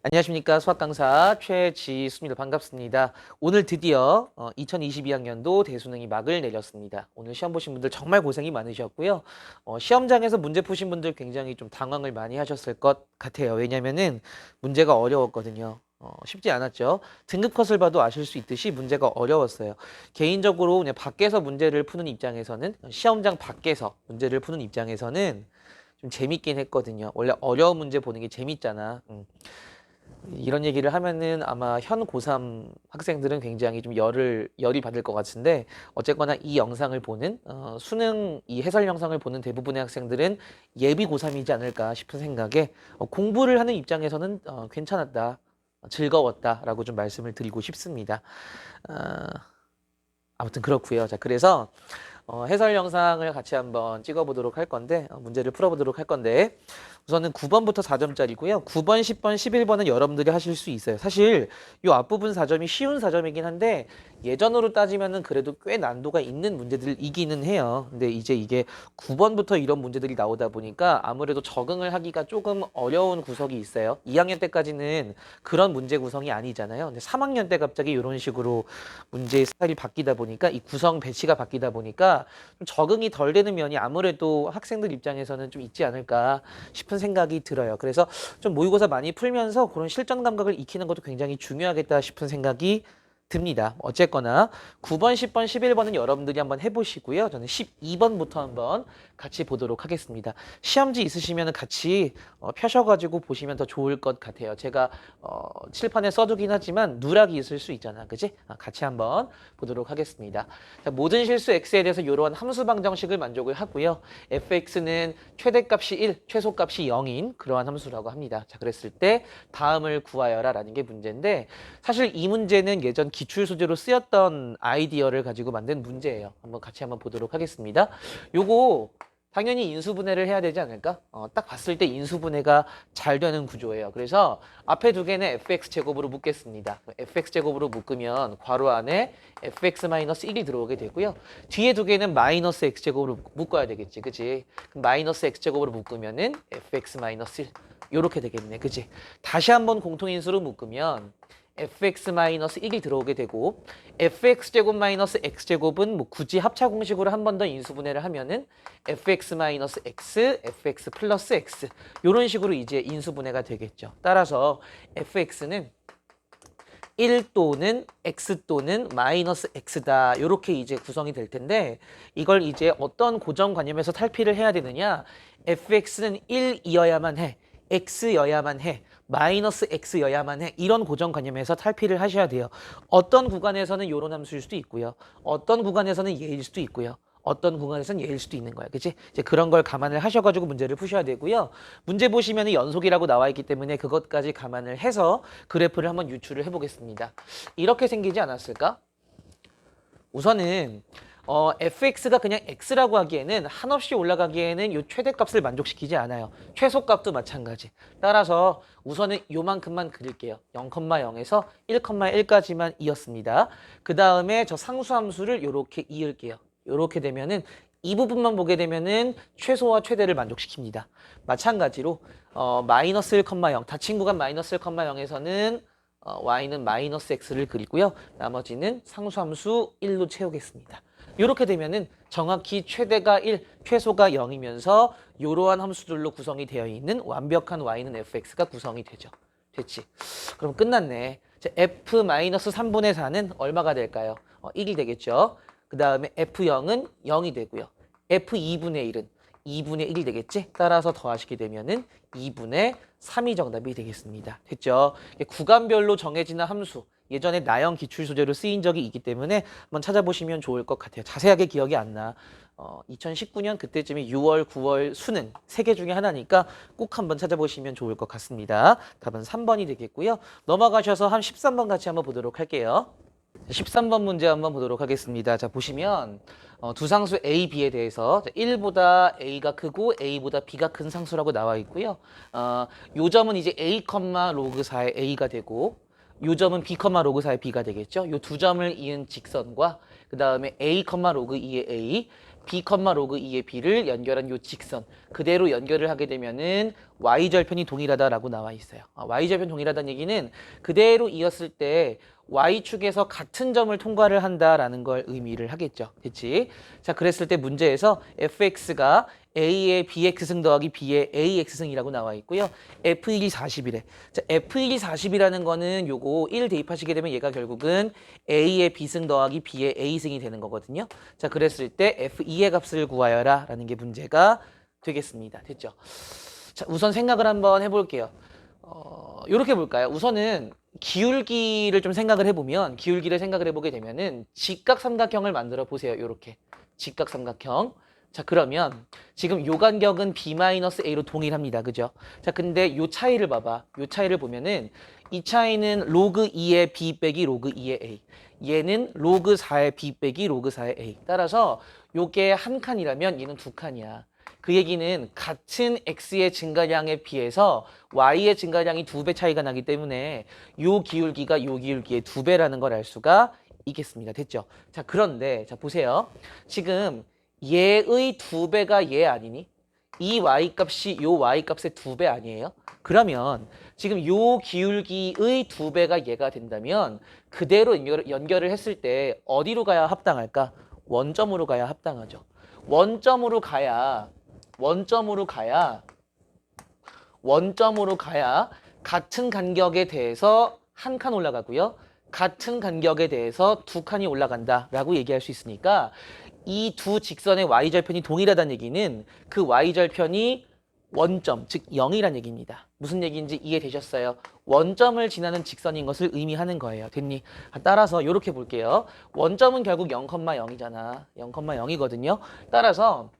안녕하십니까. 수학 강사 최지수입니다. 반갑습니다. 오늘 드디어 2022학년도 대수능이 막을 내렸습니다. 오늘 시험 보신 분들 정말 고생이 많으셨고요. 시험장에서 문제 푸신 분들 굉장히 좀 당황을 많이 하셨을 것 같아요. 왜냐면은 문제가 어려웠거든요. 쉽지 않았죠. 등급 컷을 봐도 아실 수 있듯이 문제가 어려웠어요. 개인적으로 그냥 밖에서 문제를 푸는 입장에서는, 시험장 밖에서 문제를 푸는 입장에서는 좀 재밌긴 했거든요. 원래 어려운 문제 보는 게 재밌잖아. 이런 얘기를 하면은 아마 현 고3 학생들은 굉장히 좀 열이 받을 것 같은데, 어쨌거나 이 영상을 보는, 수능 이 해설 영상을 보는 대부분의 학생들은 예비 고3이지 않을까 싶은 생각에, 공부를 하는 입장에서는 괜찮았다, 즐거웠다라고 좀 말씀을 드리고 싶습니다. 어, 아무튼 그렇고요. 자, 그래서 해설 영상을 같이 한번 찍어보도록 할 건데, 문제를 풀어보도록 할 건데, 우선은 9번부터 4점짜리고요. 9번, 10번, 11번은 여러분들이 하실 수 있어요. 사실 이 앞부분 4점이 쉬운 4점이긴 한데, 예전으로 따지면은 그래도 꽤 난도가 있는 문제들이기는 해요. 근데 이제 이게 9번부터 이런 문제들이 나오다 보니까 아무래도 적응을 하기가 조금 어려운 구석이 있어요. 2학년 때까지는 그런 문제 구성이 아니잖아요. 근데 3학년 때 갑자기 이런 식으로 문제 스타일이 바뀌다 보니까, 이 구성 배치가 바뀌다 보니까 좀 적응이 덜 되는 면이 아무래도 학생들 입장에서는 좀 있지 않을까 싶은 생각이 들어요. 그래서 좀 모의고사 많이 풀면서 그런 실전 감각을 익히는 것도 굉장히 중요하겠다 싶은 생각이 듭니다. 어쨌거나 9번, 10번, 11번은 여러분들이 한번 해보시고요. 저는 12번부터 한번 같이 보도록 하겠습니다. 시험지 있으시면 같이 펴셔가지고 보시면 더 좋을 것 같아요. 제가 칠판에 써두긴 하지만 누락이 있을 수 있잖아. 그지? 같이 한번 보도록 하겠습니다. 자, 모든 실수 x에 대해서 이러한 함수 방정식을 만족을 하고요. fx는 최대값이 1, 최소값이 0인 그러한 함수라고 합니다. 자, 그랬을 때 다음을 구하여라 라는 게 문제인데, 사실 이 문제는 예전 기출 소재로 쓰였던 아이디어를 가지고 만든 문제예요. 같이 한번 보도록 하겠습니다. 요거 당연히 인수분해를 해야 되지 않을까? 딱 봤을 때 인수분해가 잘 되는 구조예요. 그래서 앞에 두 개는 fx제곱으로 묶겠습니다. fx제곱으로 묶으면 괄호 안에 fx-1이 들어오게 되고요. 뒤에 두 개는 마이너스 x제곱으로 묶어야 되겠지. 그치? 그럼 마이너스 x제곱으로 묶으면은 fx-1 요렇게 되겠네. 그치? 다시 한번 공통인수로 묶으면 fx-1이 들어오게 되고, fx제곱 마이너스 x제곱은 뭐 굳이 합차 공식으로 한 번 더 인수분해를 하면은 fx-x, fx 플러스 x 이런 식으로 이제 인수분해가 되겠죠. 따라서 fx는 1 또는 x 또는 마이너스 x다. 이렇게 이제 구성이 될 텐데, 이걸 이제 어떤 고정관념에서 탈피를 해야 되느냐? fx는 1이어야만 해. x여야만 해. 마이너스 x여야만 해. 이런 고정관념에서 탈피를 하셔야 돼요. 어떤 구간에서는 요런 함수일 수도 있고요. 어떤 구간에서는 얘일 수도 있고요. 어떤 구간에서는 얘일 수도 있는 거야. 그치? 이제 그런 걸 감안을 하셔가지고 문제를 푸셔야 되고요. 문제 보시면 연속이라고 나와 있기 때문에 그것까지 감안을 해서 그래프를 한번 유출을 해보겠습니다. 이렇게 생기지 않았을까? 우선은 fx가 그냥 x라고 하기에는, 한없이 올라가기에는 요 최대값을 만족시키지 않아요. 최소값도 마찬가지. 따라서 우선은 요만큼만 그릴게요. 0,0에서 1,1까지만 이었습니다. 그 다음에 저 상수함수를 요렇게 이을게요. 요렇게 되면은 이 부분만 보게 되면은 최소와 최대를 만족시킵니다. 마찬가지로 마이너스 1,0 닫힌 구간 마이너스 1,0에서는 y는 마이너스 x를 그리고요. 나머지는 상수함수 1로 채우겠습니다. 이렇게 되면은 정확히 최대가 1, 최소가 0이면서 이러한 함수들로 구성이 되어 있는 완벽한 y는 fx가 구성이 되죠. 됐지? 그럼 끝났네. f-3분의 4는 얼마가 될까요? 1이 되겠죠. 그 다음에 f0은 0이 되고요. f2분의 1은 2분의 1이 되겠지? 따라서 더하시게 되면은 2분의 3이 정답이 되겠습니다. 됐죠? 구간별로 정해지는 함수, 예전에 나형 기출 소재로 쓰인 적이 있기 때문에 한번 찾아보시면 좋을 것 같아요. 자세하게 기억이 안 나. 2019년 그때쯤에 6월, 9월 수능 3개 중에 하나니까 꼭 한번 찾아보시면 좋을 것 같습니다. 답은 3번이 되겠고요. 넘어가셔서 한 13번 같이 한번 보도록 할게요. 13번 문제 한번 보도록 하겠습니다. 자, 보시면 두 상수 A, B에 대해서 1보다 A가 크고 A보다 B가 큰 상수라고 나와 있고요. 요 점은 이제 A, 로그 4의 A가 되고, 요 점은 B, 로그 4의 B가 되겠죠. 요 두 점을 이은 직선과 그 다음에 A, 로그 2의 A, b, 로그 2의 b를 연결한 요 직선 그대로 연결을 하게 되면은 y절편이 동일하다라고 나와 있어요. y절편 동일하다는 얘기는 그대로 이었을 때 y축에서 같은 점을 통과를 한다라는 걸 의미를 하겠죠. 됐지? 자, 그랬을 때 문제에서 fx가 a의 bx승 더하기 b의 ax승이라고 나와 있고요. f1이 40이래. 자, f1이 40이라는 거는 요거 1 대입하시게 되면 얘가 결국은 a의 b승 더하기 b의 a승이 되는 거거든요. 자, 그랬을 때 f2의 값을 구하여라 라는 게 문제가 되겠습니다. 됐죠? 자, 우선 생각을 한번 해볼게요. 요렇게 볼까요? 우선은 기울기를 좀 생각을 해보면, 기울기를 생각을 해보게 되면은 직각삼각형을 만들어 보세요. 요렇게. 직각삼각형. 자, 그러면 지금 요 간격은 b-a로 동일합니다. 그죠? 자, 근데 요 차이를 봐봐. 요 차이를 보면은 이 차이는 로그 2의 b 빼기 로그 2의 a. 얘는 로그 4의 b 빼기 로그 4의 a. 따라서 요게 한 칸이라면 얘는 두 칸이야. 그 얘기는 같은 x의 증가량에 비해서 y의 증가량이 2배 차이가 나기 때문에 요 기울기가 요 기울기의 2배라는 걸 알 수가 있겠습니다. 됐죠? 자, 그런데 자 보세요. 지금 얘의 2배가 얘 아니니? 이 y값이 요 y값의 2배 아니에요? 그러면 지금 요 기울기의 2배가 얘가 된다면 그대로 연결을 했을 때 어디로 가야 합당할까? 원점으로 가야 합당하죠. 원점으로 가야 같은 간격에 대해서 한 칸 올라가고요. 같은 간격에 대해서 두 칸이 올라간다라고 얘기할 수 있으니까 이 두 직선의 y절편이 동일하다는 얘기는 그 y절편이 원점, 즉 0이란 얘기입니다. 무슨 얘기인지 이해되셨어요? 원점을 지나는 직선인 것을 의미하는 거예요. 됐니? 따라서 이렇게 볼게요. 원점은 결국 0,0이잖아. 0,0이거든요. 따라서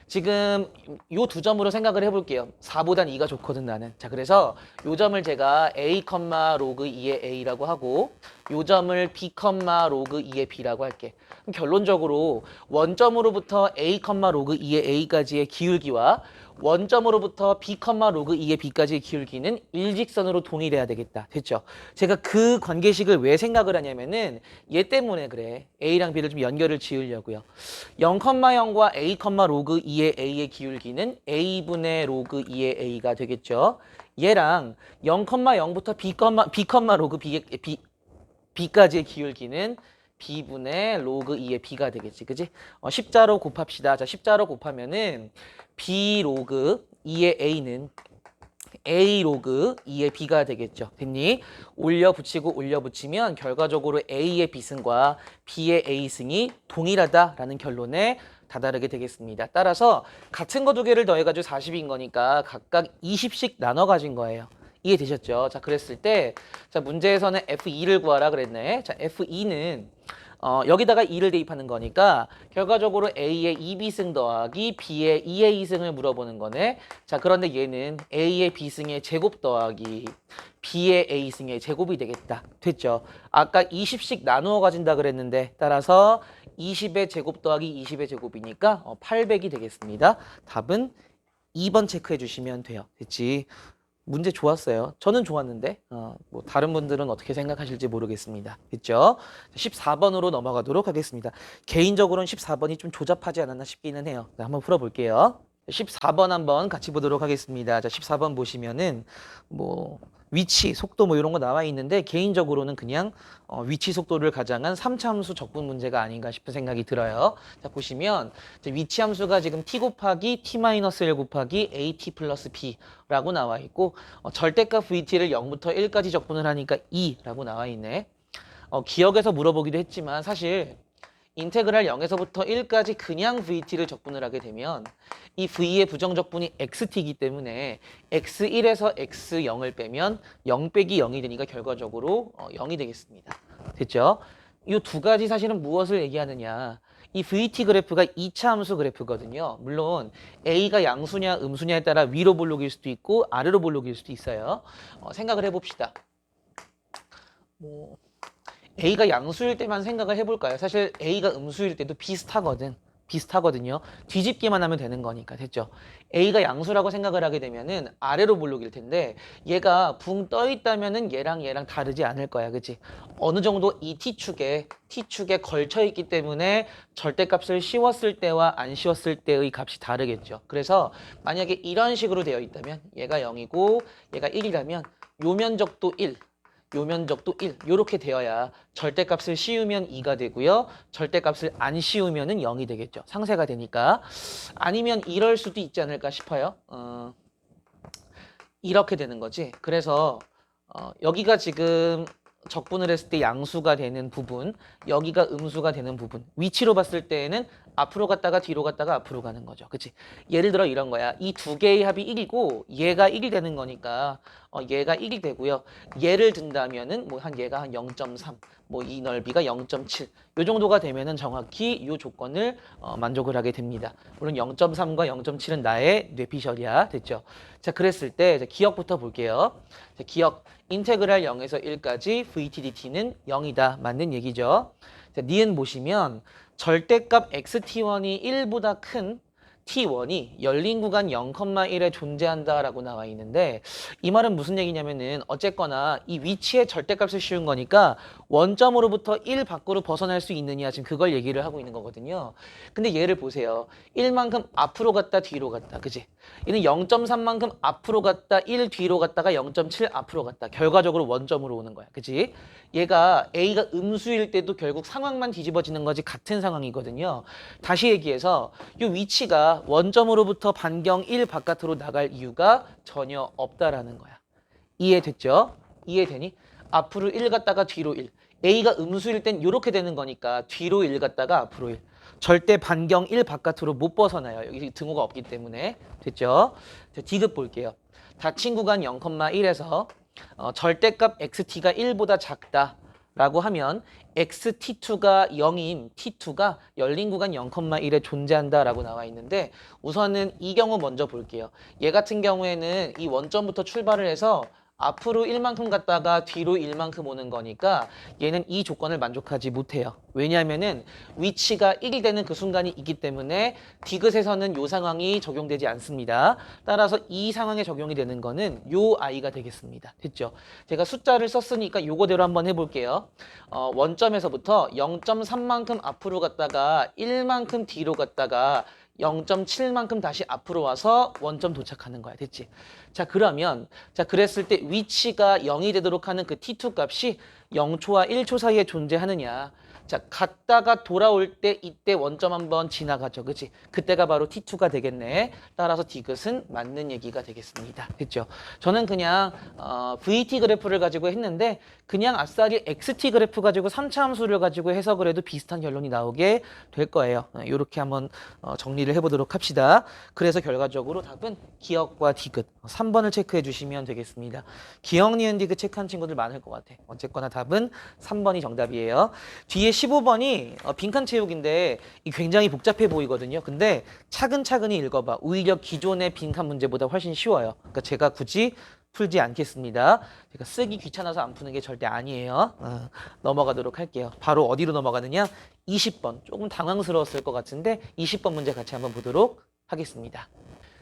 지금 요 두 점으로 생각을 해볼게요. 4보단 2가 좋거든 나는. 자, 그래서 요 점을 제가 a, 로그 2의 a라고 하고 요 점을 b, 로그 2의 b라고 할게. 그럼 결론적으로 원점으로부터 a, 로그 2의 a까지의 기울기와 원점으로부터 b, 로그 2의 b까지의 기울기는 일직선으로 동일해야 되겠다. 됐죠? 제가 그 관계식을 왜 생각을 하냐면은 얘 때문에 그래. a랑 b를 좀 연결을 지으려고요. 0,0과 a, 로그 2의 a의 기울기는 a분의 로그 2의 a가 되겠죠. 얘랑 0,0부터 b, 로그 b까지의 기울기는 b분의 로그 2의 b가 되겠지. 그지? 십자로 곱합시다. 자, 십자로 곱하면은 b 로그 2의 a는 a 로그 2의 b가 되겠죠. 됐니? 올려붙이면 결과적으로 a의 b승과 b의 a승이 동일하다라는 결론에 다다르게 되겠습니다. 따라서 같은 거 두 개를 더해가지고 40인 거니까 각각 20씩 나눠 가진 거예요. 이해되셨죠? 자, 그랬을 때, 자, 문제에서는 F2를 구하라 그랬네. 자, F2는, 여기다가 2를 대입하는 거니까, 결과적으로 A의 2B승 더하기 B의 2A승을 물어보는 거네. 자, 그런데 얘는 A의 B승의 제곱 더하기 B의 A승의 제곱이 되겠다. 됐죠? 아까 20씩 나누어 가진다 그랬는데, 따라서 20의 제곱 더하기 20의 제곱이니까 800이 되겠습니다. 답은 2번 체크해 주시면 돼요. 됐지? 문제 좋았어요. 저는 좋았는데 뭐 다른 분들은 어떻게 생각하실지 모르겠습니다. 됐죠? 14번으로 넘어가도록 하겠습니다. 개인적으로는 14번이 좀 조잡하지 않았나 싶기는 해요. 자, 한번 풀어볼게요. 14번 한번 같이 보도록 하겠습니다. 자, 14번 보시면은 뭐 위치, 속도 뭐 이런 거 나와 있는데 개인적으로는 그냥 위치 속도를 가장한 3차 함수 적분 문제가 아닌가 싶은 생각이 들어요. 자, 보시면 위치 함수가 지금 t 곱하기 t-1 곱하기 at 플러스 b라고 나와 있고 절대값 vt를 0부터 1까지 적분을 하니까 2라고 나와 있네. 기억에서 물어보기도 했지만 사실 인테그랄 0에서부터 1까지 그냥 vt를 적분을 하게 되면 이 v의 부정적분이 xt이기 때문에 x1에서 x0을 빼면 0 빼기 0이 되니까 결과적으로 0이 되겠습니다. 됐죠? 이 두 가지 사실은 무엇을 얘기하느냐. 이 vt 그래프가 2차 함수 그래프거든요. 물론 a가 양수냐 음수냐에 따라 위로 볼록일 수도 있고 아래로 볼록일 수도 있어요. 생각을 해봅시다. A가 양수일 때만 생각을 해볼까요? 사실 A가 음수일 때도 비슷하거든. 비슷하거든요. 뒤집기만 하면 되는 거니까. 됐죠? A가 양수라고 생각을 하게 되면은 아래로 볼록일 텐데 얘가 붕 떠 있다면은 얘랑 다르지 않을 거야. 그치? 어느 정도 이 T축에 걸쳐 있기 때문에 절대값을 씌웠을 때와 안 씌웠을 때의 값이 다르겠죠. 그래서 만약에 이런 식으로 되어 있다면 얘가 0이고 얘가 1이라면 요 면적도 1, 요 면적도 1 요렇게 되어야 절대값을 씌우면 2가 되고요. 절대값을 안 씌우면은 0이 되겠죠. 상쇄가 되니까. 아니면 이럴 수도 있지 않을까 싶어요. 이렇게 되는 거지. 그래서 여기가 지금 적분을 했을 때 양수가 되는 부분, 여기가 음수가 되는 부분. 위치로 봤을 때에는 앞으로 갔다가 뒤로 갔다가 앞으로 가는 거죠. 그치? 예를 들어 이런 거야. 이 두 개의 합이 1이고 얘가 1이 되는 거니까 얘가 1이 되고요. 얘를 든다면은 뭐 한 얘가 한 0.3, 뭐 이 넓이가 0.7. 요 정도가 되면은 정확히 요 조건을 만족을 하게 됩니다. 물론 0.3과 0.7은 나의 뇌피셜이야. 됐죠? 자, 그랬을 때 이제 기억부터 볼게요. 자, 기억. 인테그랄 0에서 1까지 VTDT는 0이다. 맞는 얘기죠. 자, 니은 보시면 절대값 XT1이 1보다 큰 T1이 열린 구간 0,1에 존재한다라고 나와 있는데 이 말은 무슨 얘기냐면은 어쨌거나 이 위치에 절대값을 씌운 거니까 원점으로부터 1 밖으로 벗어날 수 있느냐 지금 그걸 얘기를 하고 있는 거거든요. 근데 얘를 보세요. 1만큼 앞으로 갔다 뒤로 갔다. 그지? 얘는 0.3만큼 앞으로 갔다 1 뒤로 갔다가 0.7 앞으로 갔다. 결과적으로 원점으로 오는 거야. 그지? 얘가 A가 음수일 때도 결국 상황만 뒤집어지는 거지 같은 상황이거든요. 다시 얘기해서 이 위치가 원점으로부터 반경 1 바깥으로 나갈 이유가 전혀 없다라는 거야. 이해됐죠? 이해되니? 앞으로 1 갔다가 뒤로 1. A가 음수일 땐 이렇게 되는 거니까 뒤로 1 갔다가 앞으로 1. 절대 반경 1 바깥으로 못 벗어나요. 여기 등호가 없기 때문에. 됐죠? 자, D급 볼게요. 닫힌 구간 0,1에서 절대값 XT가 1보다 작다라고 하면 XT2가 0인 T2가 열린 구간 0,1에 존재한다라고 나와 있는데 우선은 이 경우 먼저 볼게요. 얘 같은 경우에는 이 원점부터 출발을 해서 앞으로 1만큼 갔다가 뒤로 1만큼 오는 거니까 얘는 이 조건을 만족하지 못해요. 왜냐하면은 위치가 1이 되는 그 순간이 있기 때문에 디귿에서는 이 상황이 적용되지 않습니다. 따라서 이 상황에 적용이 되는 거는 요 아이가 되겠습니다. 됐죠? 제가 숫자를 썼으니까 요거대로 한번 해볼게요. 원점에서부터 0.3만큼 앞으로 갔다가 1만큼 뒤로 갔다가 0.7만큼 다시 앞으로 와서 원점 도착하는 거야. 됐지? 자, 그러면 그랬을 때 위치가 0이 되도록 하는 그 T2 값이 0초와 1초 사이에 존재하느냐. 자, 갔다가 돌아올 때 이때 원점 한번 지나가죠. 그치? 그때가 바로 T2가 되겠네. 따라서 디귿은 맞는 얘기가 되겠습니다. 됐죠? 저는 그냥 VT 그래프를 가지고 했는데 그냥 아싸리 XT 그래프 가지고 3차 함수를 가지고 해석을 해도 비슷한 결론이 나오게 될 거예요. 이렇게 한번 정리를 해보도록 합시다. 그래서 결과적으로 답은 기억과 디귿 3번을 체크해 주시면 되겠습니다. 기억, 니은, 디귿 체크한 친구들 많을 것 같아. 어쨌거나 답은 3번이 정답이에요. 뒤에 15번이 빈칸 채우기인데 굉장히 복잡해 보이거든요. 근데 차근차근히 읽어봐. 오히려 기존의 빈칸 문제보다 훨씬 쉬워요. 그러니까 제가 굳이 풀지 않겠습니다. 제가 쓰기 귀찮아서 안 푸는 게 절대 아니에요. 넘어가도록 할게요. 바로 어디로 넘어가느냐? 20번. 조금 당황스러웠을 것 같은데 20번 문제 같이 한번 보도록 하겠습니다.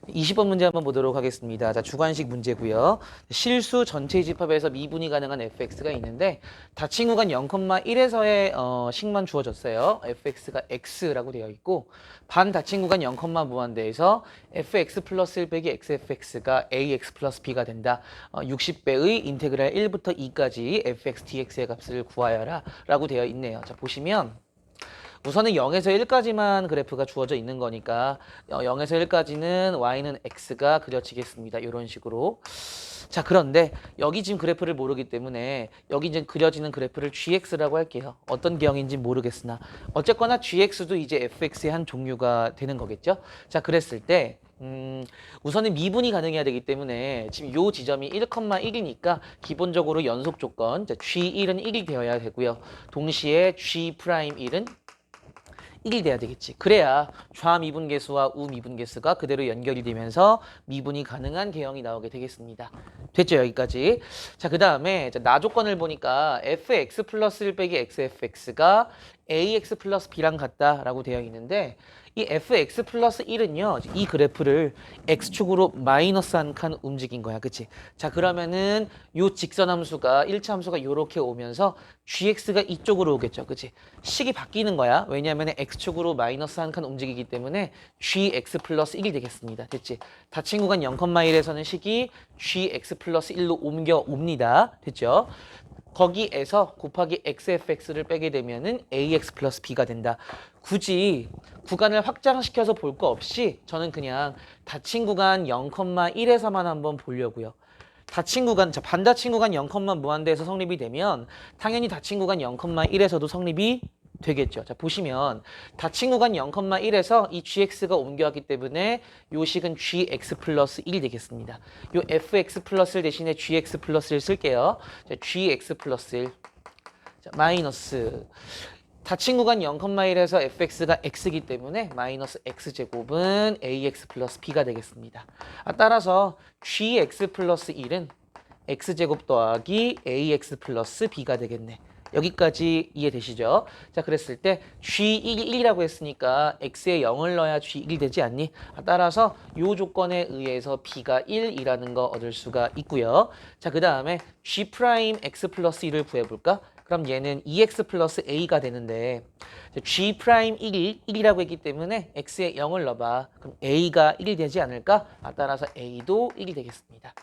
20번 문제 한번 보도록 하겠습니다. 자, 주관식 문제고요. 실수 전체 집합에서 미분이 가능한 fx가 있는데 닫힌 구간 0,1에서의 식만 주어졌어요. fx가 x라고 되어 있고 반 닫힌 구간 0, 무한대에서 fx 플러스 1 빼기 xfx가 ax 플러스 b가 된다. 60배의 인테그랄 1부터 2까지 fx dx의 값을 구하여라 라고 되어 있네요. 자, 보시면 우선은 0에서 1까지만 그래프가 주어져 있는 거니까 0에서 1까지는 y는 x가 그려지겠습니다. 이런 식으로. 자, 그런데 여기 지금 그래프를 모르기 때문에 여기 이제 그려지는 그래프를 gx라고 할게요. 어떤 기형인지 모르겠으나 어쨌거나 gx도 이제 fx의 한 종류가 되는 거겠죠. 자, 그랬을 때 우선은 미분이 가능해야 되기 때문에 지금 요 지점이 1,1이니까 기본적으로 연속 조건 G1은 1이 되어야 되고요. 동시에 G'1은 1이 돼야 되겠지. 그래야 좌미분계수와 우미분계수가 그대로 연결이 되면서 미분이 가능한 개형이 나오게 되겠습니다. 됐죠? 여기까지. 자, 그 다음에 나 조건을 보니까 fx 플러스 1 빼기 xfx가 ax 플러스 b랑 같다라고 되어 있는데 이 fx 플러스 1은요, 이 그래프를 x축으로 마이너스 한 칸 움직인 거야. 그치? 자, 그러면은 요 직선 함수가, 1차 함수가 요렇게 오면서 gx가 이쪽으로 오겠죠. 그치? 식이 바뀌는 거야. 왜냐면 x축으로 마이너스 한 칸 움직이기 때문에 gx 플러스 1이 되겠습니다. 됐지? 닫힌 구간 0,1에서는 식이 gx 플러스 1로 옮겨 옵니다. 됐죠? 거기에서 곱하기 xfx를 빼게 되면은 ax 플러스 b가 된다. 굳이 구간을 확장시켜서 볼 거 없이 저는 그냥 닫힌 구간 0,1에서만 한번 보려고요. 닫힌 구간, 자, 반닫힌 구간 0, 무한대에서 성립이 되면 당연히 닫힌 구간 0,1에서도 성립이 되겠죠. 자, 보시면 닫힌 구간 0,1에서 이 gx가 옮겨왔기 때문에 요 식은 gx 플러스 1이 되겠습니다. 요 fx 플러스 대신에 gx 플러스를 쓸게요. 자, gx 플러스 1. 자, 마이너스 닫힌 구간 0,1에서 fx가 x이기 때문에 마이너스 x제곱은 ax 플러스 b가 되겠습니다. 따라서 gx 플러스 1은 x제곱 더하기 ax 플러스 b가 되겠네. 여기까지 이해되시죠? 자, 그랬을 때 G1이 1이라고 했으니까 X에 0을 넣어야 G1이 되지 않니? 따라서 이 조건에 의해서 B가 1이라는 거 얻을 수가 있고요. 자, 그 다음에 G'X 플러스 1을 구해볼까? 그럼 얘는 2X 플러스 A가 되는데 G'1이 1이라고 했기 때문에 X에 0을 넣어봐. 그럼 A가 1이 되지 않을까? 따라서 A도 1이 되겠습니다.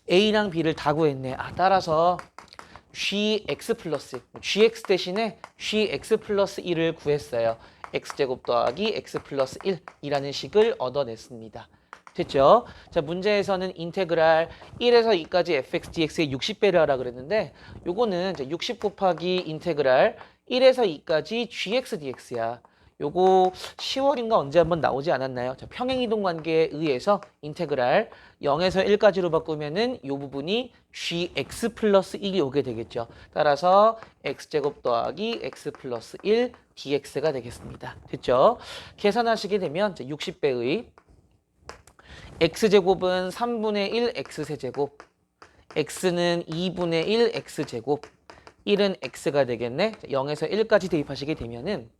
A랑 B를 다 구했네. 따라서 gx 플러스 gx 대신에 gx 플러스 1을 구했어요. x제곱 더하기 x 플러스 1이라는 식을 얻어냈습니다. 됐죠? 자, 문제에서는 인테그랄 1에서 2까지 fx dx의 60배를 하라 그랬는데 요거는 60 곱하기 인테그랄 1에서 2까지 gx dx야. 요거 10월인가 언제 한번 나오지 않았나요? 자, 평행이동 관계에 의해서 인테그랄 0에서 1까지로 바꾸면은 요 부분이 gx 플러스 1이 오게 되겠죠. 따라서 x제곱 더하기 x 플러스 1 dx가 되겠습니다. 됐죠? 계산하시게 되면 60배의 x제곱은 3분의 1 x세제곱, x는 2분의 1 x제곱, 1은 x가 되겠네. 0에서 1까지 대입하시게 되면은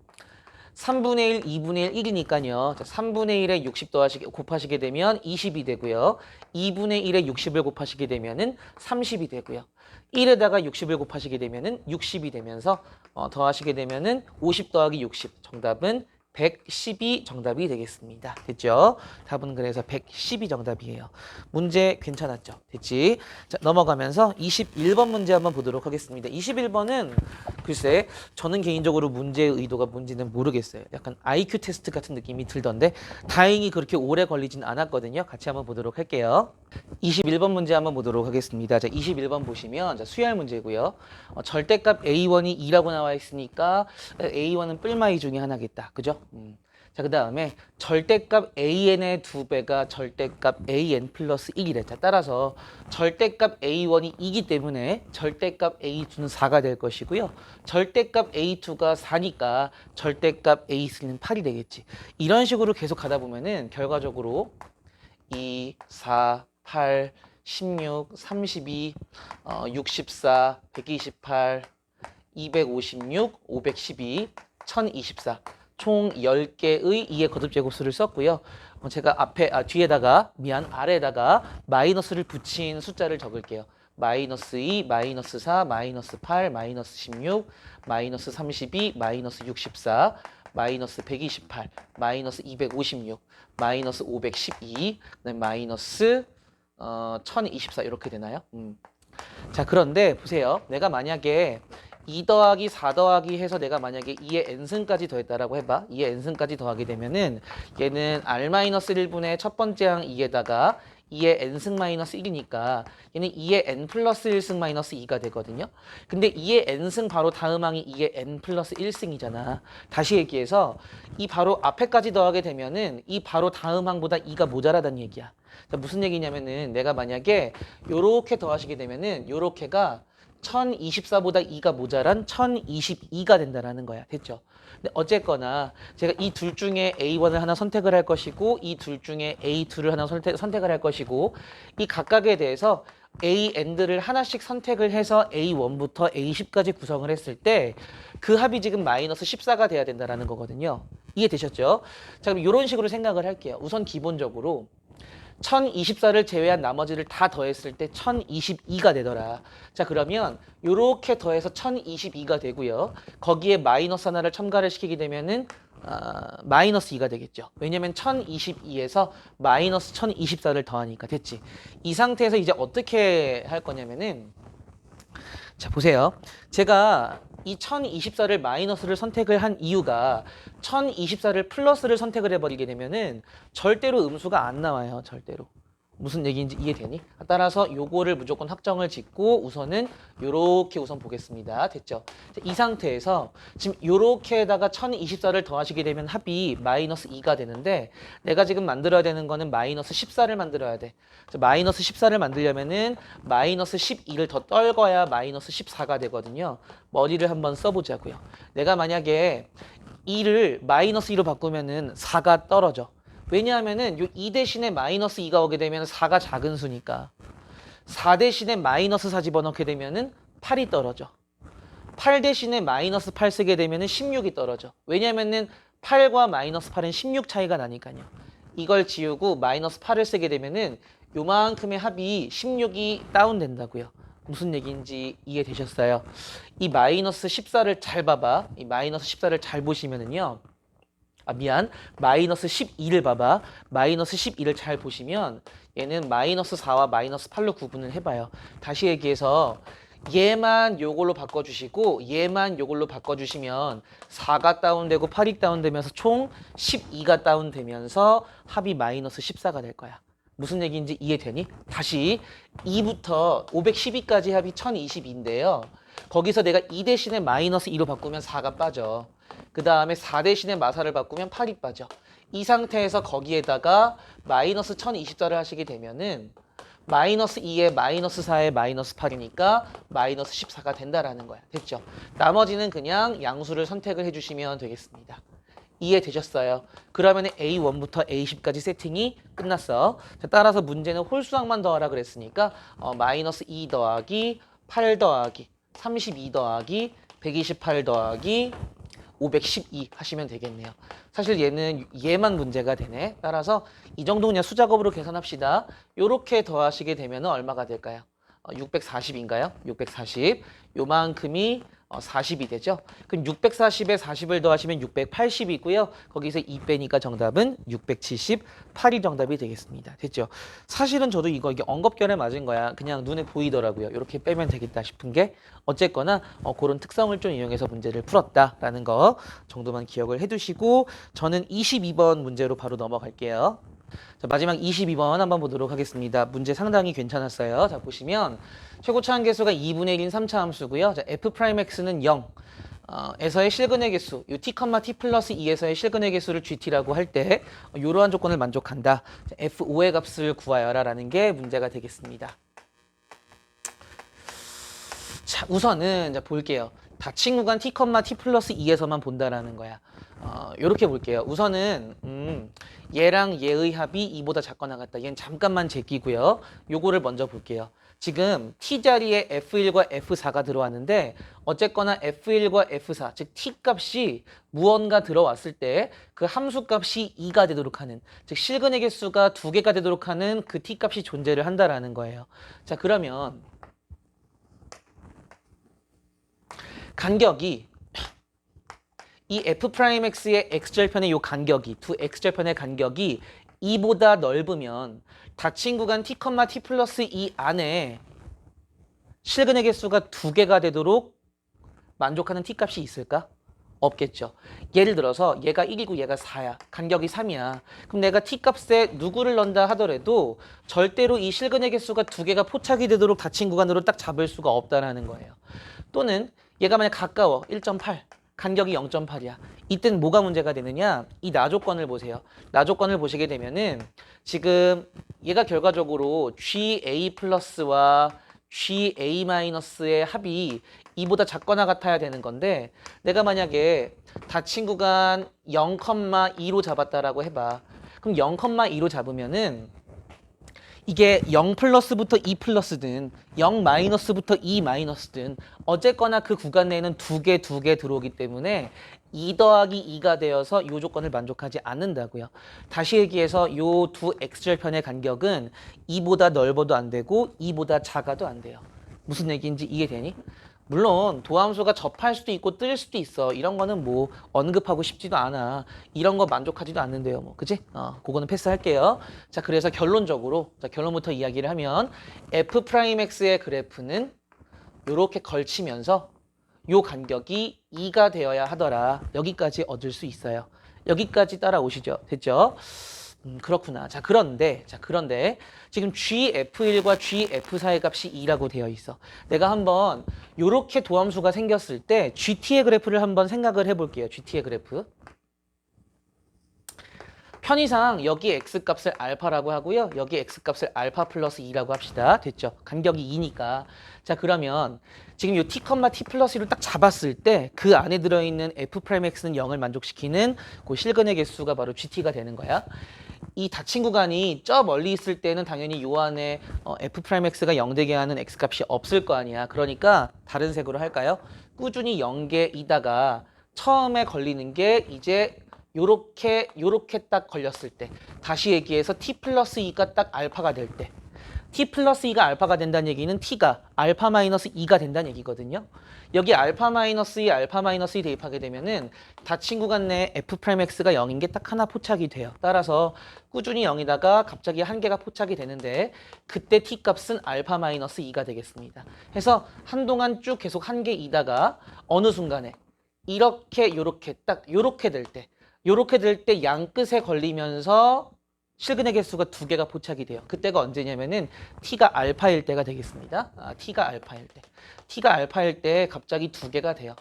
3분의 1, 2분의 1, 1이니까요. 3분의 1에 60 곱하시게 되면 20이 되고요. 2분의 1에 60을 곱하시게 되면은 30이 되고요. 1에다가 60을 곱하시게 되면은 60이 되면서 더하시게 되면은 50 더하기 60. 정답은 110이 정답이 되겠습니다. 됐죠? 답은 그래서 110이 정답이에요. 문제 괜찮았죠? 됐지? 자, 넘어가면서 21번 문제 한번 보도록 하겠습니다. 21번은 글쎄 저는 개인적으로 문제의 의도가 뭔지는 모르겠어요. 약간 IQ 테스트 같은 느낌이 들던데 다행히 그렇게 오래 걸리진 않았거든요. 같이 한번 보도록 할게요. 21번 문제 한번 보도록 하겠습니다. 자, 21번 보시면 자, 수열 문제고요. 절대값 A1이 2라고 나와 있으니까 A1은 뿔마이 중에 하나겠다. 그죠? 자, 그 다음에 절대값 AN의 2배가 절대값 AN 플러스 1이래. 자, 따라서 절대값 A1이 2이기 때문에 절대값 A2는 4가 될 것이고요. 절대값 A2가 4니까 절대값 A3는 8이 되겠지. 이런 식으로 계속 가다 보면은 결과적으로 2, 4, 8, 16, 32, 64, 128, 256, 512, 1024 총 10개의 2의 거듭제곱수를 썼고요. 제가 아래에다가 마이너스를 붙인 숫자를 적을게요. 마이너스 2, 마이너스 4, 마이너스 8, 마이너스 16, 마이너스 32, 마이너스 64, 마이너스 128, 마이너스 256, 마이너스 512, 그다음에 마이너스 1024 이렇게 되나요? 자, 그런데 보세요. 내가 만약에 2 더하기 4 더하기 해서 내가 만약에 2의 n승까지 더했다라고 해봐. 2의 n승까지 더하게 되면은 얘는 r-1분의 첫 번째 항 2에다가 2의 n승 마이너스 1이니까 얘는 2의 n 플러스 1승 마이너스 2가 되거든요. 근데 2의 n승 바로 다음 항이 2의 n 플러스 1승이잖아. 다시 얘기해서 이 바로 앞에까지 더하게 되면은 이 바로 다음 항보다 2가 모자라다는 얘기야. 자, 무슨 얘기냐면은 내가 만약에 요렇게 더하시게 되면은 요렇게가 1024보다 2가 모자란 1022가 된다라는 거야. 됐죠? 근데 어쨌거나 제가 이 둘 중에 A1을 하나 선택을 할 것이고 이 둘 중에 A2를 하나 선택을 할 것이고 이 각각에 대해서 A, N들을 하나씩 선택을 해서 A1부터 A10까지 구성을 했을 때 그 합이 지금 마이너스 14가 돼야 된다라는 거거든요. 이해되셨죠? 자, 그럼 이런 식으로 생각을 할게요. 우선 기본적으로 1024를 제외한 나머지를 다 더했을 때 1022가 되더라. 자, 그러면 요렇게 더해서 1022가 되고요. 거기에 마이너스 하나를 첨가를 시키게 되면은 마이너스 2가 되겠죠. 왜냐면 1022에서 마이너스 1024를 더하니까 됐지. 이 상태에서 이제 어떻게 할 거냐면은 자, 보세요. 제가 이 1024를 마이너스를 선택을 한 이유가 1024를 플러스를 선택을 해버리게 되면은 절대로 음수가 안 나와요. 절대로. 무슨 얘기인지 이해되니? 따라서 요거를 무조건 확정을 짓고 우선은 요렇게 우선 보겠습니다. 됐죠? 이 상태에서 지금 요렇게에다가 1024를 더하시게 되면 합이 마이너스 2가 되는데 내가 지금 만들어야 되는 거는 마이너스 14를 만들어야 돼. 마이너스 14를 만들려면은 마이너스 12를 더 떨궈야 마이너스 14가 되거든요. 머리를 한번 써보자고요. 내가 만약에 2를 마이너스 2로 바꾸면은 4가 떨어져. 왜냐하면은 요 2 대신에 마이너스 2가 오게 되면 4가 작은 수니까 4 대신에 마이너스 4 집어넣게 되면은 8이 떨어져. 8 대신에 마이너스 8 쓰게 되면은 16이 떨어져. 왜냐하면은 8과 마이너스 8은 16 차이가 나니까요. 이걸 지우고 마이너스 8을 쓰게 되면은 요만큼의 합이 16이 다운된다고요. 무슨 얘기인지 이해되셨어요? 이 마이너스 14를 잘 봐봐. 이 마이너스 14를 잘 보시면은요. 마이너스 12를 봐봐. 마이너스 12를 잘 보시면 얘는 마이너스 4와 마이너스 8로 구분을 해봐요. 다시 얘기해서 얘만 요걸로 바꿔주시고 얘만 요걸로 바꿔주시면 4가 다운되고 8이 다운되면서 총 12가 다운되면서 합이 마이너스 14가 될 거야. 무슨 얘기인지 이해되니? 다시 2부터 512까지 합이 1022인데요. 거기서 내가 2 대신에 마이너스 2로 바꾸면 4가 빠져. 그 다음에 4 대신에 마사를 바꾸면 8이 빠져. 이 상태에서 거기에다가 마이너스 1024를 하시게 되면은 마이너스 2에 마이너스 4에 마이너스 8이니까 마이너스 14가 된다라는 거야. 됐죠? 나머지는 그냥 양수를 선택을 해주시면 되겠습니다. 이해되셨어요? 그러면 A1부터 A10까지 세팅이 끝났어. 자, 따라서 문제는 홀수항만 더하라 그랬으니까 마이너스 2 더하기 8 더하기 32 더하기 128 더하기 512 하시면 되겠네요. 사실 얘만 문제가 되네. 따라서 이 정도 그냥 수작업으로 계산합시다. 요렇게 더하시게 되면 얼마가 될까요? 640인가요? 640. 요만큼이 40이 되죠. 그럼 640에 40을 더하시면 680이고요. 거기서 2 빼니까 정답은 678이 정답이 되겠습니다. 됐죠? 사실은 저도 이게 엉겁결에 맞은 거야. 그냥 눈에 보이더라고요. 이렇게 빼면 되겠다 싶은 게 어쨌거나 그런 특성을 좀 이용해서 문제를 풀었다라는 거 정도만 기억을 해두시고 저는 22번 문제로 바로 넘어갈게요. 자, 마지막 22번 한번 보도록 하겠습니다. 문제 상당히 괜찮았어요. 자, 보시면 최고차 항계수가 2분의 1인 3차 함수고요. 자, f'x는 0 에서의 실근의 개수, 이 t, t 플러스 2에서의 실근의 개수를 gt라고 할 때 이러한 조건을 만족한다. 자, f5의 값을 구하여라 라는 게 문제가 되겠습니다. 자, 우선은 볼게요. 닫힌 구간 t, t 플러스 2에서만 본다라는 거야. 요렇게 볼게요. 우선은 얘랑 얘의 합이 2보다 작거나 같다. 얘는 잠깐만 제끼고요. 요거를 먼저 볼게요. 지금 t 자리에 f1과 f4가 들어왔는데 어쨌거나 f1과 f4, 즉 t 값이 무언가 들어왔을 때 그 함수 값이 2가 되도록 하는, 즉 실근의 개수가 2개가 되도록 하는 그 t 값이 존재를 한다라는 거예요. 자, 그러면 간격이 이 f'x의 x절편의 요 간격이, 두 x절편의 간격이 2보다 넓으면 닫힌 구간 t, t 플러스 2 안에 실근의 개수가 2개가 되도록 만족하는 t 값이 있을까? 없겠죠. 예를 들어서 얘가 1이고 얘가 4야. 간격이 3이야. 그럼 내가 t 값에 누구를 넣는다 하더라도 절대로 이 실근의 개수가 2개가 포착이 되도록 닫힌 구간으로 딱 잡을 수가 없다라는 거예요. 또는 얘가 만약 가까워 1.8 간격이 0.8이야. 이땐 뭐가 문제가 되느냐? 이 나조건을 보세요. 나조건을 보시게 되면은 지금 얘가 결과적으로 GA 플러스와 GA 마이너스의 합이 2보다 작거나 같아야 되는 건데 내가 만약에 닫힌 구간 0,2로 잡았다라고 해봐. 그럼 0,2로 잡으면은 이게 0 플러스부터 2 플러스든 0 마이너스부터 2 마이너스든 어쨌거나 그 구간 내에는 두 개 들어오기 때문에 2 더하기 2가 되어서 이 조건을 만족하지 않는다고요. 다시 얘기해서 요 두 x절편의 간격은 2보다 넓어도 안 되고 2보다 작아도 안 돼요. 무슨 얘기인지 이해되니? 물론 도함수가 접할 수도 있고 뜰 수도 있어. 이런 거는 뭐 언급하고 싶지도 않아. 이런 거 만족하지도 않는데요. 뭐 그지? 그거는 패스할게요. 자, 그래서 결론적으로 자, 결론부터 이야기를 하면 f'x의 그래프는 이렇게 걸치면서 요 간격이 2가 되어야 하더라. 여기까지 얻을 수 있어요. 여기까지 따라오시죠. 됐죠? 그렇구나. 자, 그런데 지금 GF1과 GF4의 값이 2라고 되어 있어. 내가 한번 요렇게 도함수가 생겼을 때 GT의 그래프를 한번 생각을 해볼게요. GT의 그래프. 편의상 여기 x값을 알파라고 하고요. 여기 x값을 알파 플러스 2라고 합시다. 됐죠? 간격이 2니까. 자, 그러면 지금 이 t, t 플러스 1을 딱 잡았을 때 그 안에 들어있는 f'x는 0을 만족시키는 그 실근의 개수가 바로 gt가 되는 거야. 이 닫힌 구간이 저 멀리 있을 때는 당연히 요 안에 f'x가 0 되게 하는 x값이 없을 거 아니야. 그러니까 다른 색으로 할까요? 꾸준히 0개이다가 처음에 걸리는 게 이제 요렇게 딱 걸렸을 때, 다시 얘기해서 t 플러스 2가 딱 알파가 될 때, t 플러스 2가 알파가 된다는 얘기는 t가 알파 마이너스 2가 된다는 얘기거든요. 여기 알파 마이너스 2, 알파 마이너스 2 대입하게 되면은 닫힌 구간 내에 f'x가 0인 게 딱 하나 포착이 돼요. 따라서 꾸준히 0이다가 갑자기 한 개가 포착이 되는데 그때 t 값은 알파 마이너스 2가 되겠습니다. 해서 한동안 쭉 계속 한 개이다가 어느 순간에 요렇게 딱 요렇게 될 때, 양 끝에 걸리면서 실근의 개수가 두 개가 포착이 돼요. 그때가 언제냐면은 t가 알파일 때가 되겠습니다. t가 알파일 때. t가 알파일 때 갑자기 두 개가 돼요.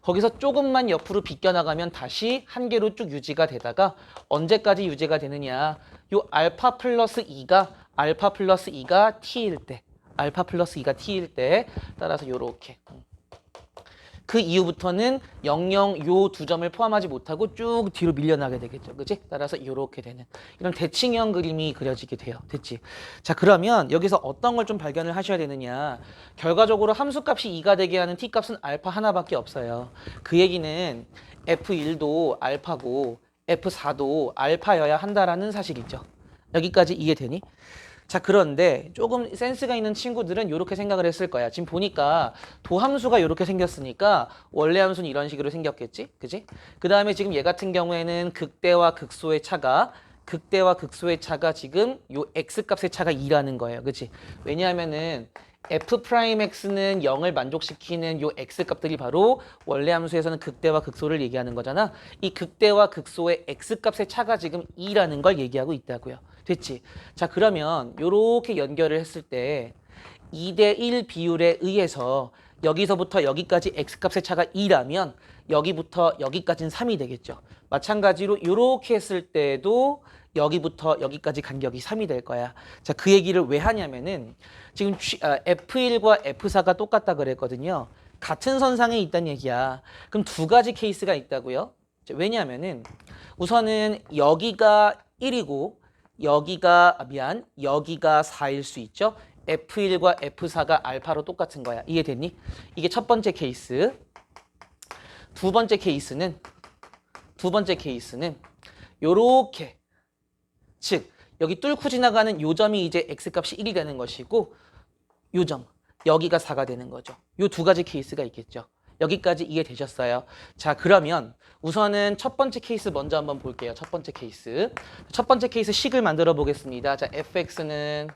거기서 조금만 옆으로 비껴나가면 다시 한 개로 쭉 유지가 되다가 언제까지 유지가 되느냐. 요 알파 플러스 2가 t일 때. 알파 플러스 2가 t일 때. 따라서 요렇게. 그 이후부터는 00 요 두 점을 포함하지 못하고 쭉 뒤로 밀려나게 되겠죠. 그치? 따라서 이렇게 되는 이런 대칭형 그림이 그려지게 돼요. 됐지? 자, 그러면 여기서 어떤 걸 좀 발견을 하셔야 되느냐. 결과적으로 함수값이 2가 되게 하는 t값은 알파 하나밖에 없어요. 그 얘기는 f1도 알파고 f4도 알파여야 한다라는 사실이죠. 여기까지 이해되니? 자, 그런데 조금 센스가 있는 친구들은 이렇게 생각을 했을 거야. 지금 보니까 도함수가 이렇게 생겼으니까 원래 함수는 이런 식으로 생겼겠지? 그지? 그 다음에 지금 얘 같은 경우에는 극대와 극소의 차가 지금 요 x값의 차가 2라는 거예요. 그치? 왜냐하면은 f'x는 0을 만족시키는 요 x값들이 바로 원래 함수에서는 극대와 극소를 얘기하는 거잖아. 이 극대와 극소의 x값의 차가 지금 2라는 걸 얘기하고 있다고요. 됐지? 자, 그러면 요렇게 연결을 했을 때 2대1 비율에 의해서 여기서부터 여기까지 x값의 차가 2라면 여기부터 여기까지는 3이 되겠죠. 마찬가지로 요렇게 했을 때도 여기부터 여기까지 간격이 3이 될 거야. 자, 그 얘기를 왜 하냐면은 지금 F1과 F4가 똑같다 그랬거든요. 같은 선상에 있다는 얘기야. 그럼 두 가지 케이스가 있다고요. 왜냐하면은 우선은 여기가 1이고 여기가 4일 수 있죠. F1과 F4가 알파로 똑같은 거야. 이해됐니? 이게 첫 번째 케이스. 두 번째 케이스는 요렇게, 즉 여기 뚫고 지나가는 요 점이 이제 x값이 1이 되는 것이고 요 점, 여기가 4가 되는 거죠. 요 두 가지 케이스가 있겠죠. 여기까지 이해되셨어요? 자, 그러면 우선은 첫 번째 케이스 먼저 한번 볼게요. 첫 번째 케이스 식을 만들어 보겠습니다. 자, fx는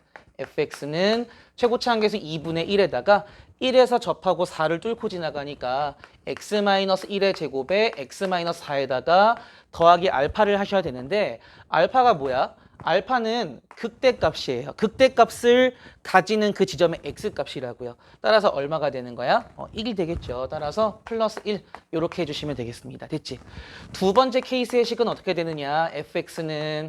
최고차 한계수 2분의 1에다가 1에서 접하고 4를 뚫고 지나가니까 x-1의 제곱에 x-4에다가 더하기 알파를 하셔야 되는데 알파가 뭐야? 알파는 극대값이에요. 극대값을 가지는 그 지점의 x값이라고요. 따라서 얼마가 되는 거야? 1이 되겠죠. 따라서 플러스 1 이렇게 해주시면 되겠습니다. 됐지? 두 번째 케이스의 식은 어떻게 되느냐? fx는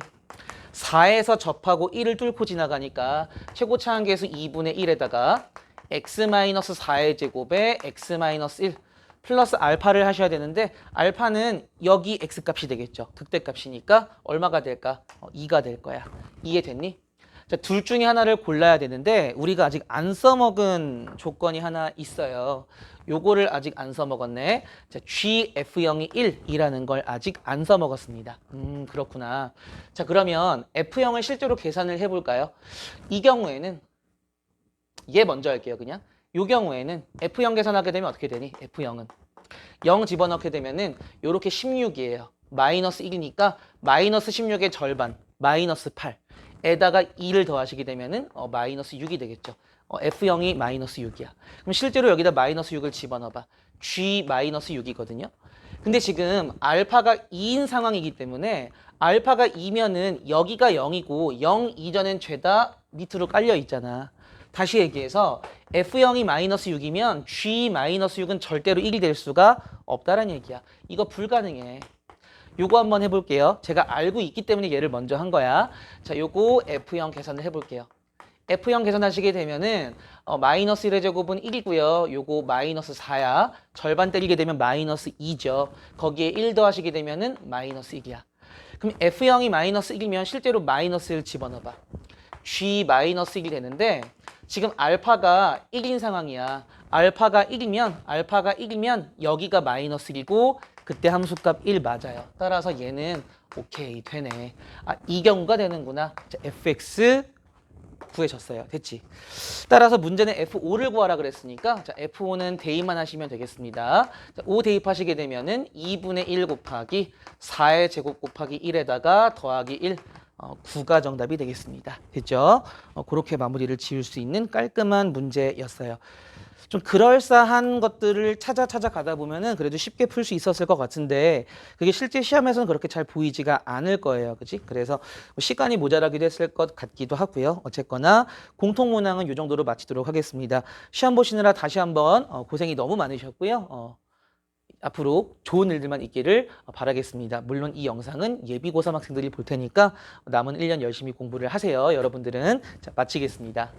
4에서 접하고 1을 뚫고 지나가니까 최고차 한계수 2분의 1에다가 x-4의 제곱에 x-1 플러스 알파를 하셔야 되는데 알파는 여기 x값이 되겠죠. 극대값이니까 얼마가 될까? 2가 될 거야. 이해됐니? 자, 둘 중에 하나를 골라야 되는데 우리가 아직 안 써먹은 조건이 하나 있어요. 요거를 아직 안 써먹었네. 자, GF0이 1이라는 걸 아직 안 써먹었습니다. 그렇구나. 자, 그러면 F0을 실제로 계산을 해볼까요? 이 경우에는 얘 먼저 할게요, 그냥. 요 경우에는 F0 계산하게 되면 어떻게 되니? F0은 0 집어넣게 되면은 요렇게 16이에요. 마이너스 1이니까 마이너스 16의 절반, 마이너스 8. 에다가 2를 더하시게 되면은 마이너스 6이 되겠죠. F0이 마이너스 6이야. 그럼 실제로 여기다 마이너스 6을 집어넣어봐. G 마이너스 6이거든요. 근데 지금 알파가 2인 상황이기 때문에 알파가 2면은 여기가 0이고 0 이전엔 죄다 밑으로 깔려 있잖아. 다시 얘기해서 F0이 마이너스 6이면 G 마이너스 6은 절대로 1이 될 수가 없다는 얘기야. 이거 불가능해. 요거 한번 해볼게요. 제가 알고 있기 때문에 얘를 먼저 한 거야. 자, 요거 F0 계산을 해볼게요. F0 계산하시게 되면은 마이너스 1의 제곱은 1이고요. 요거 마이너스 4야. 절반 때리게 되면 마이너스 2죠. 거기에 1 더하시게 되면은 마이너스 1이야. 그럼 F0이 마이너스 1이면 실제로 마이너스 1 집어넣어봐. G 마이너스 1이 되는데 지금 알파가 1인 상황이야. 알파가 1이면 여기가 마이너스 1이고 그때 함수값 1 맞아요. 따라서 얘는 오케이 되네. 아, 이 경우가 되는구나. 자, fx 구해졌어요. 됐지? 따라서 문제는 F5를 구하라 그랬으니까 자, F5는 대입만 하시면 되겠습니다. 자, 5 대입하시게 되면은 2분의 1 곱하기 4의 제곱 곱하기 1에다가 더하기 1 9가 정답이 되겠습니다. 됐죠? 그렇게 마무리를 지을 수 있는 깔끔한 문제였어요. 좀 그럴싸한 것들을 찾아 가다 보면은 그래도 쉽게 풀 수 있었을 것 같은데 그게 실제 시험에서는 그렇게 잘 보이지가 않을 거예요. 그치? 그래서 시간이 모자라기도 했을 것 같기도 하고요. 어쨌거나 공통 문항은 이 정도로 마치도록 하겠습니다. 시험 보시느라 다시 한번 고생이 너무 많으셨고요. 앞으로 좋은 일들만 있기를 바라겠습니다. 물론 이 영상은 예비 고3 학생들이 볼 테니까 남은 1년 열심히 공부를 하세요. 여러분들은. 자, 마치겠습니다.